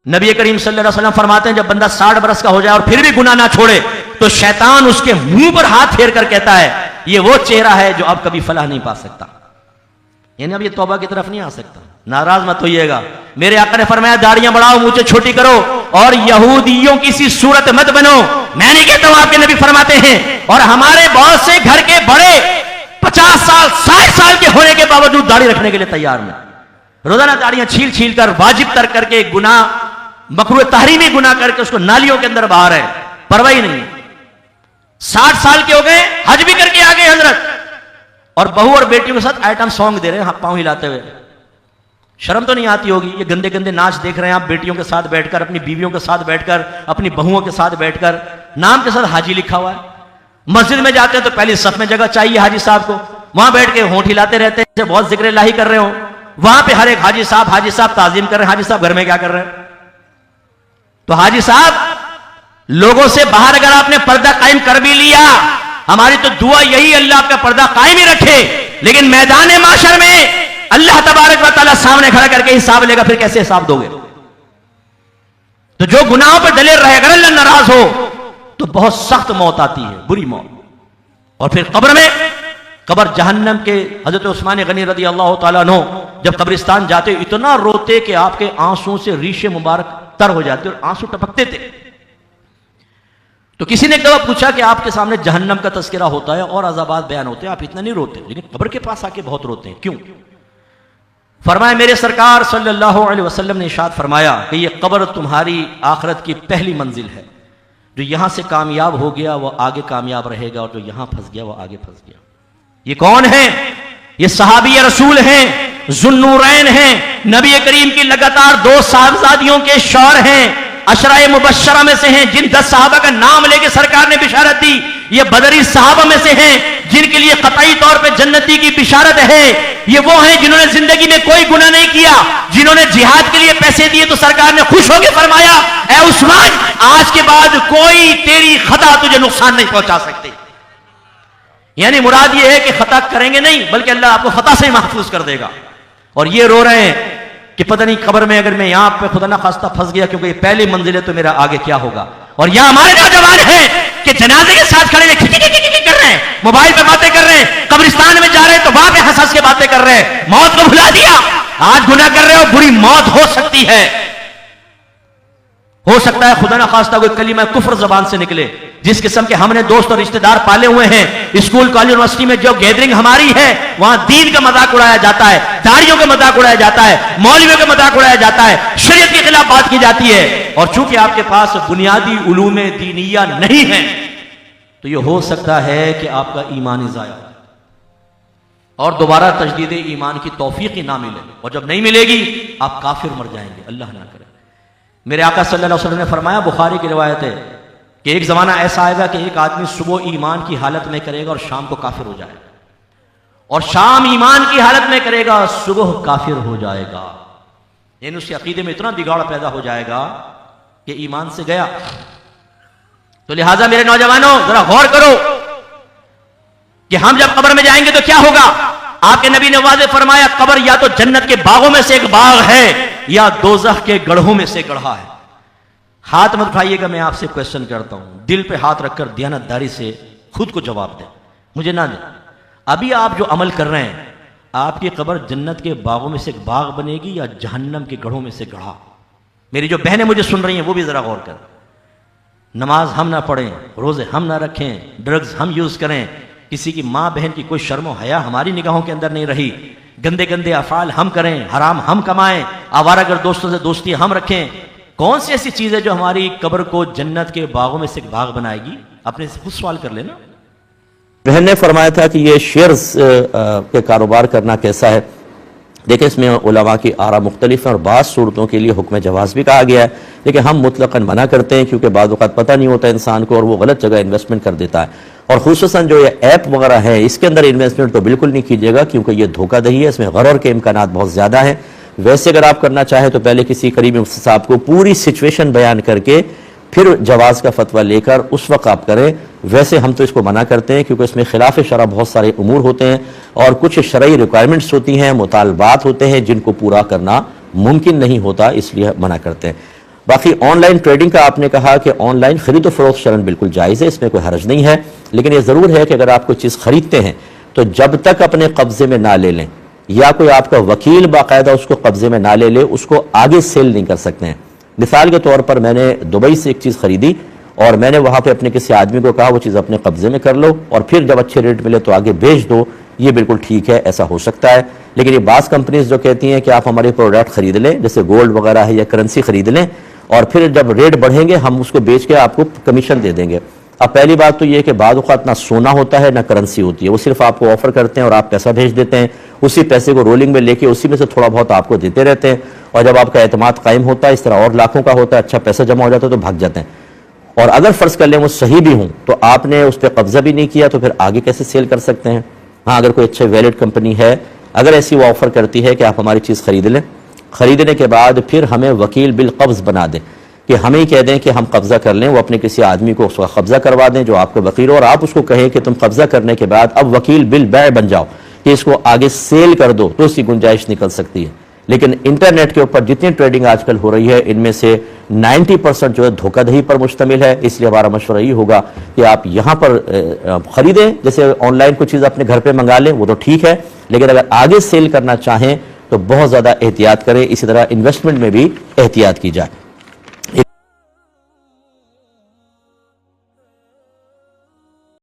نبی کریم صلی اللہ علیہ وسلم فرماتے ہیں جب بندہ 60 برس کا ہو جائے اور پھر بھی گناہ نہ چھوڑے تو شیطان اس کے منہ پر ہاتھ پھیر کر کہتا ہے یہ وہ چہرہ ہے جو اب کبھی فلاح نہیں پا سکتا، یعنی اب یہ توبہ کی طرف نہیں آ سکتا۔ ناراض مت ہوئیے گا، میرے آقا نے فرمایا داڑیاں بڑھاؤ، مونچھیں چھوٹی کرو اور یہودیوں کی سی صورت مت بنو۔ میں نہیں کہتا ہوں، آپ کے نبی فرماتے ہیں، اور ہمارے بہت سے گھر کے بڑے 50 سال 60 سال کے ہونے کے باوجود داڑھی رکھنے کے لیے تیار نہیں، روزانہ داڑیاں چھیل چھیل کر واجب ترک کر کے گناہ مکروہ تحریمی گناہ کر کے اس کو نالیوں کے اندر باہر ہے، پرواہ ہی نہیں۔ 60 سال کے ہو گئے، حج بھی کر کے آگے حضرت، اور بہو اور بیٹیوں کے ساتھ آئٹم سانگ دے رہے ہیں پاؤں ہلاتے ہوئے۔ شرم تو نہیں آتی ہوگی؟ یہ گندے گندے ناچ دیکھ رہے ہیں آپ بیٹیوں کے ساتھ بیٹھ کر، اپنی بیویوں کے ساتھ بیٹھ کر، اپنی بہوؤں کے ساتھ بیٹھ کر، نام کے ساتھ حاجی لکھا ہوا ہے۔ مسجد میں جاتے ہیں تو پہلی صف میں جگہ چاہیے حاجی صاحب کو، وہاں بیٹھ کے ہونٹ ہلاتے رہتے ہیں، بہت ذکر الہی کر رہے ہوں، وہاں پہ ہر ایک حاجی صاحب تعظیم کر رہے ہیں، حاجی صاحب گھر میں کیا کر رہے ہیں؟ تو حاجی صاحب لوگوں سے باہر اگر آپ نے پردہ قائم کر بھی لیا، ہماری تو دعا یہی اللہ آپ کا پردہ قائم ہی رکھے، لیکن میدان معاشر میں اللہ تبارک و تعالیٰ سامنے کھڑا کر کے حساب لے گا، پھر کیسے حساب دو گے؟ تو جو گناہوں پہ دلیر رہے، اگر اللہ ناراض ہو تو بہت سخت موت آتی ہے، بری موت۔ اور پھر قبر میں، قبر جہنم کے، حضرت عثمان غنی رضی اللہ تعالیٰ عنہ جب قبرستان جاتے اتنا روتے کہ آپ کے آنسوں سے ریشے مبارک تر ہو جاتے اور آنسو ٹپکتے تھے۔ تو کسی نے ایک دفعہ پوچھا کہ آپ کے سامنے جہنم کا تذکرہ ہوتا ہے اور عذابات بیان ہوتے ہیں، آپ اتنا نہیں روتے، لیکن قبر کے پاس آ کے بہت روتے ہیں، کیوں؟ فرمایا میرے سرکار صلی اللہ علیہ وسلم نے ارشاد فرمایا کہ یہ قبر تمہاری آخرت کی پہلی منزل ہے، جو یہاں سے کامیاب ہو گیا وہ آگے کامیاب رہے گا، اور جو یہاں پھنس گیا وہ آگے پھنس گیا۔ یہ کون ہیں؟ یہ صحابی رسول ہیں، ذوالنورین ہیں، نبی کریم کی لگاتار 2 صاحبزادیوں کے شوہر ہیں، عشرہ مبشرہ میں سے ہیں، جن 10 صحابہ کا نام لے کے سرکار نے بشارت دی۔ یہ بدری صحابہ میں سے ہیں جن کے لیے قطعی طور پہ جنتی کی بشارت ہے۔ یہ وہ ہیں جنہوں نے زندگی میں کوئی گناہ نہیں کیا، جنہوں نے جہاد کے لیے پیسے دیے تو سرکار نے خوش ہو کے فرمایا اے عثمان آج کے بعد کوئی تیری خطا تجھے نقصان نہیں پہنچا سکتے۔ یعنی مراد یہ ہے کہ خطا کریں گے نہیں، بلکہ اللہ آپ کو خطا سے ہی محفوظ کر دے گا۔ اور یہ رو رہے ہیں کہ پتہ نہیں قبر میں اگر میں یہاں پہ خدا نہ خواستہ پھنس گیا کیونکہ یہ پہلی منزل ہے تو میرا آگے کیا ہوگا۔ اور یہاں ہمارے نوجوان ہیں کہ جنازے کے ساتھ کھڑے کر رہے ہیں، موبائل پہ باتیں کر رہے ہیں، قبرستان میں جا رہے ہیں تو وہاں پہ ہنس ہنس کے باتیں کر رہے ہیں، موت کو بھلا دیا۔ آج گناہ کر رہے ہو، بری موت ہو سکتی ہے، ہو سکتا ہے خدا نہ خواستہ کوئی کلمہ کفر زبان سے نکلے۔ جس قسم کے ہم نے دوست اور رشتہ دار پالے ہوئے ہیں، اسکول کالج یونیورسٹی میں جو گیدرنگ ہماری ہے وہاں دین کا مذاق اڑایا جاتا ہے، داڑھیوں کا مذاق اڑایا جاتا ہے، مولویوں کا مذاق اڑایا جاتا ہے، شریعت کے خلاف بات کی جاتی ہے۔ اور چونکہ آپ کے پاس بنیادی علوم دینیہ نہیں ہے تو یہ ہو سکتا ہے کہ آپ کا ایمان ضائع ہو اور دوبارہ تجدید ایمان کی توفیق ہی نہ ملے، اور جب نہیں ملے گی آپ کافر مر جائیں گے، اللہ نہ کرے۔ میرے آقا صلی اللہ علیہ وسلم نے فرمایا، بخاری کی روایت ہے کہ ایک زمانہ ایسا آئے گا کہ ایک آدمی صبح ایمان کی حالت میں کرے گا اور شام کو کافر ہو جائے گا، اور شام ایمان کی حالت میں کرے گا صبح کافر ہو جائے گا۔ یعنی اس کے عقیدے میں اتنا بگاڑ پیدا ہو جائے گا کہ ایمان سے گیا۔ تو لہٰذا میرے نوجوانوں ذرا غور کرو کہ ہم جب قبر میں جائیں گے تو کیا ہوگا۔ آپ کے نبی نے واضح فرمایا قبر یا تو جنت کے باغوں میں سے ایک باغ ہے یا دوزخ کے گڑھوں میں سے گڑھا ہے۔ ہاتھ مت اٹھائیے گا، میں آپ سے کویسچن کرتا ہوں، دل پہ ہاتھ رکھ کر دیانتداری سے خود کو جواب دیں، مجھے نہ دیں۔ ابھی آپ جو عمل کر رہے ہیں، آپ کی قبر جنت کے باغوں میں سے ایک باغ بنے گی یا جہنم کے گڑھوں میں سے گڑھا؟ میری جو بہنیں مجھے سن رہی ہیں وہ بھی ذرا غور کریں۔ نماز ہم نہ پڑھیں، روزے ہم نہ رکھیں، ڈرگز ہم یوز کریں، کسی کی ماں بہن کی کوئی شرم و حیا ہماری نگاہوں کے اندر نہیں رہی، گندے گندے افعال ہم کریں، حرام ہم کمائیں، آوارہ گر دوستوں سے دوستی ہم رکھیں، کون سی ایسی چیز ہے جو ہماری قبر کو جنت کے باغوں میں سے ایک باغ بنائے گی؟ اپنے سے خود سوال کر لینا۔ بہن نے فرمایا تھا کہ یہ شیئرز کے کاروبار کرنا کیسا ہے؟ دیکھیں اس میں علماء کی آراء مختلف ہیں اور بعض صورتوں کے لیے حکم جواز بھی کہا گیا ہے، لیکن ہم مطلقاً منع کرتے ہیں کیونکہ بعض اوقات پتہ نہیں ہوتا انسان کو اور وہ غلط جگہ انویسٹمنٹ کر دیتا ہے، اور خصوصاً جو یہ ایپ وغیرہ ہے اس کے اندر انویسٹمنٹ تو بالکل نہیں کیجیے گا کیونکہ یہ دھوکہ دہی ہے، اس میں غرر کے امکانات بہت زیادہ ہیں۔ ویسے اگر آپ کرنا چاہیں تو پہلے کسی قریبی مفتی صاحب کو پوری سچویشن بیان کر کے پھر جواز کا فتویٰ لے کر اس وقت آپ کریں، ویسے ہم تو اس کو منع کرتے ہیں کیونکہ اس میں خلاف شرع بہت سارے امور ہوتے ہیں اور کچھ شرعی ریکوائرمنٹس ہوتی ہیں, مطالبات ہوتے ہیں جن کو پورا کرنا ممکن نہیں ہوتا, اس لیے منع کرتے ہیں. باقی آن لائن ٹریڈنگ کا آپ نے کہا کہ آن لائن خرید و فروخت شرعاً بالکل جائز ہے, اس میں کوئی حرج نہیں ہے, لیکن یہ ضرور ہے کہ اگر آپ کوئی چیز خریدتے ہیں تو جب تک اپنے قبضے میں نہ لے لیں یا کوئی آپ کا وکیل باقاعدہ اس کو قبضے میں نہ لے لے, اس کو آگے سیل نہیں کر سکتے ہیں. مثال کے طور پر میں نے دبئی سے ایک چیز خریدی اور میں نے وہاں پہ اپنے کسی آدمی کو کہا وہ چیز اپنے قبضے میں کر لو اور پھر جب اچھے ریٹ ملے تو آگے بیچ دو, یہ بالکل ٹھیک ہے, ایسا ہو سکتا ہے. لیکن یہ بعض کمپنیز جو کہتی ہیں کہ آپ ہمارے پروڈکٹ خرید لیں, جیسے گولڈ وغیرہ ہے یا کرنسی خرید لیں, اور پھر جب ریٹ بڑھیں گے ہم اس کو بیچ کے آپ کو کمیشن دے دیں گے. اب پہلی بات تو یہ کہ بعض اوقات نہ سونا ہوتا ہے نہ کرنسی ہوتی ہے, وہ صرف آپ کو آفر کرتے ہیں اور آپ پیسہ بھیج دیتے ہیں, اسی پیسے کو رولنگ میں لے کے اسی میں سے تھوڑا بہت آپ کو دیتے رہتے ہیں, اور جب آپ کا اعتماد قائم ہوتا ہے اس طرح اور لاکھوں کا ہوتا ہے, اچھا پیسہ جمع ہو جاتا ہے تو بھاگ جاتے ہیں. اور اگر فرض کر لیں وہ صحیح بھی ہوں تو آپ نے اس پہ قبضہ بھی نہیں کیا تو پھر آگے کیسے سیل کر سکتے ہیں؟ ہاں اگر کوئی اچھے ویلڈ کمپنی ہے, اگر ایسی وہ آفر کرتی ہے کہ آپ ہماری چیز خرید لیں, خریدنے کے بعد پھر ہمیں وکیل بالقبض بنا دیں کہ ہمیں ہی کہہ دیں کہ ہم قبضہ کر لیں, وہ اپنے کسی آدمی کو اس کا قبضہ کروا دیں جو آپ کا وکیل ہو, اور آپ اس کو کہیں کہ تم قبضہ کرنے کے بعد اب وکیل بالبیع بن جاؤ کہ اس کو آگے سیل کر دو, تو اس کی گنجائش نکل سکتی ہے. لیکن انٹرنیٹ کے اوپر جتنی ٹریڈنگ آج کل ہو رہی ہے ان میں سے 90% جو ہے دھوکہ دہی پر مشتمل ہے, اس لیے ہمارا مشورہ یہ ہوگا کہ آپ یہاں پر خریدیں, جیسے آن لائن کوئی چیز اپنے گھر پہ منگا لیں وہ تو ٹھیک ہے, لیکن اگر آگے سیل کرنا چاہیں تو بہت زیادہ احتیاط کریں, اسی طرح انویسٹمنٹ میں بھی احتیاط کی جائے.